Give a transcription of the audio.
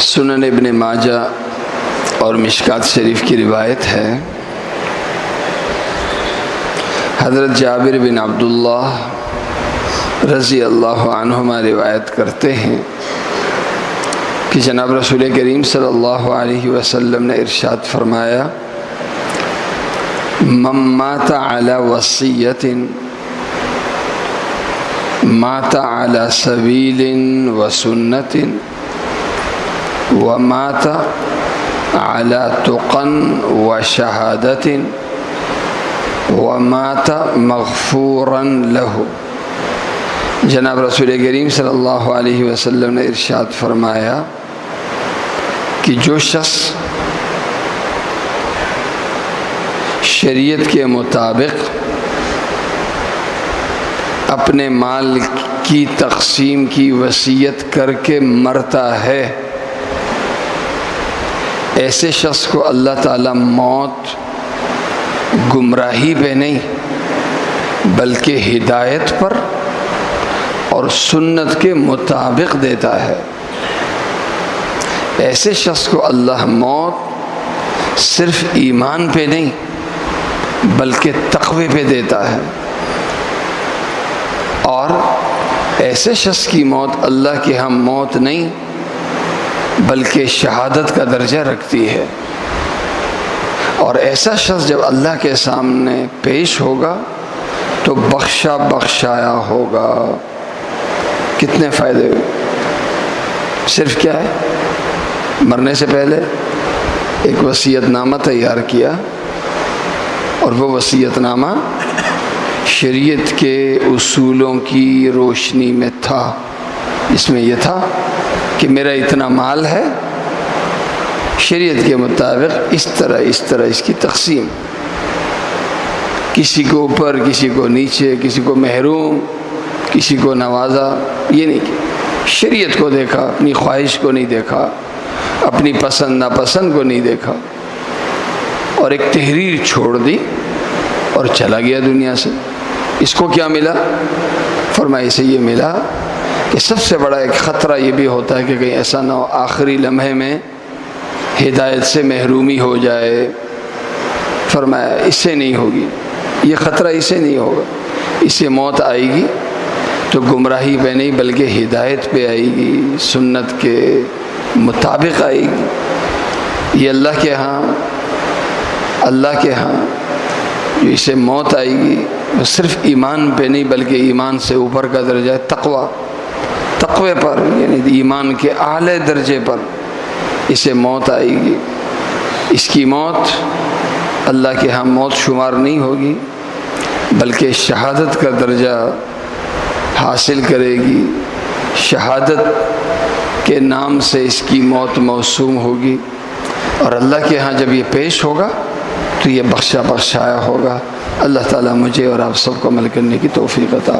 سنن ابن ماجہ اور مشکات شریف کی روایت ہے، حضرت جابر بن عبداللہ رضی اللہ عنہما روایت کرتے ہیں کہ جناب رسول کریم صلی اللہ علیہ وسلم نے ارشاد فرمایا، من مات علی وصیۃ مات علی سبیل و سنت ومات علی تقى و شہادت ومات مغفورا له۔ جناب رسول کریم صلی اللہ علیہ وسلم نے ارشاد فرمایا کہ جو شخص شریعت کے مطابق اپنے مال کی تقسیم کی وصیت کر کے مرتا ہے، ایسے شخص کو اللہ تعالیٰ موت گمراہی پہ نہیں بلکہ ہدایت پر اور سنت کے مطابق دیتا ہے۔ ایسے شخص کو اللہ موت صرف ایمان پہ نہیں بلکہ تقوی پہ دیتا ہے، اور ایسے شخص کی موت اللہ کے ہاں موت نہیں بلکہ شہادت کا درجہ رکھتی ہے، اور ایسا شخص جب اللہ کے سامنے پیش ہوگا تو بخشا بخشایا ہوگا۔ کتنے فائدے ہوئے؟ صرف کیا ہے؟ مرنے سے پہلے ایک وصیت نامہ تیار کیا، اور وہ وصیت نامہ شریعت کے اصولوں کی روشنی میں تھا، اس میں یہ تھا کہ میرا اتنا مال ہے، شریعت کے مطابق اس طرح اس کی تقسیم، کسی کو اوپر کسی کو نیچے، کسی کو محروم کسی کو نوازا، یہ نہیں کہ شریعت کو دیکھا، اپنی خواہش کو نہیں دیکھا، اپنی پسند ناپسند کو نہیں دیکھا، اور ایک تحریر چھوڑ دی اور چلا گیا دنیا سے۔ اس کو کیا ملا؟ فرمایا اسے یہ ملا کہ سب سے بڑا ایک خطرہ یہ بھی ہوتا ہے کہ کہیں ایسا نہ ہو آخری لمحے میں ہدایت سے محرومی ہو جائے۔ فرمایا اس سے نہیں ہوگی، یہ خطرہ اسے نہیں ہوگا، اسے موت آئے گی تو گمراہی پہ نہیں بلکہ ہدایت پہ آئے گی، سنت کے مطابق آئے گی۔ یہ اللہ کے ہاں جو اسے موت آئے گی وہ صرف ایمان پہ نہیں بلکہ ایمان سے اوپر کا درجہ ہے، تقوی پر، یعنی ایمان کے اعلی درجے پر اسے موت آئے گی۔ اس کی موت اللہ کے ہاں موت شمار نہیں ہوگی بلکہ شہادت کا درجہ حاصل کرے گی، شہادت کے نام سے اس کی موت موسوم ہوگی، اور اللہ کے ہاں جب یہ پیش ہوگا تو یہ بخشا بخشایا ہوگا۔ اللہ تعالیٰ مجھے اور آپ سب کو عمل کرنے کی توفیق عطا۔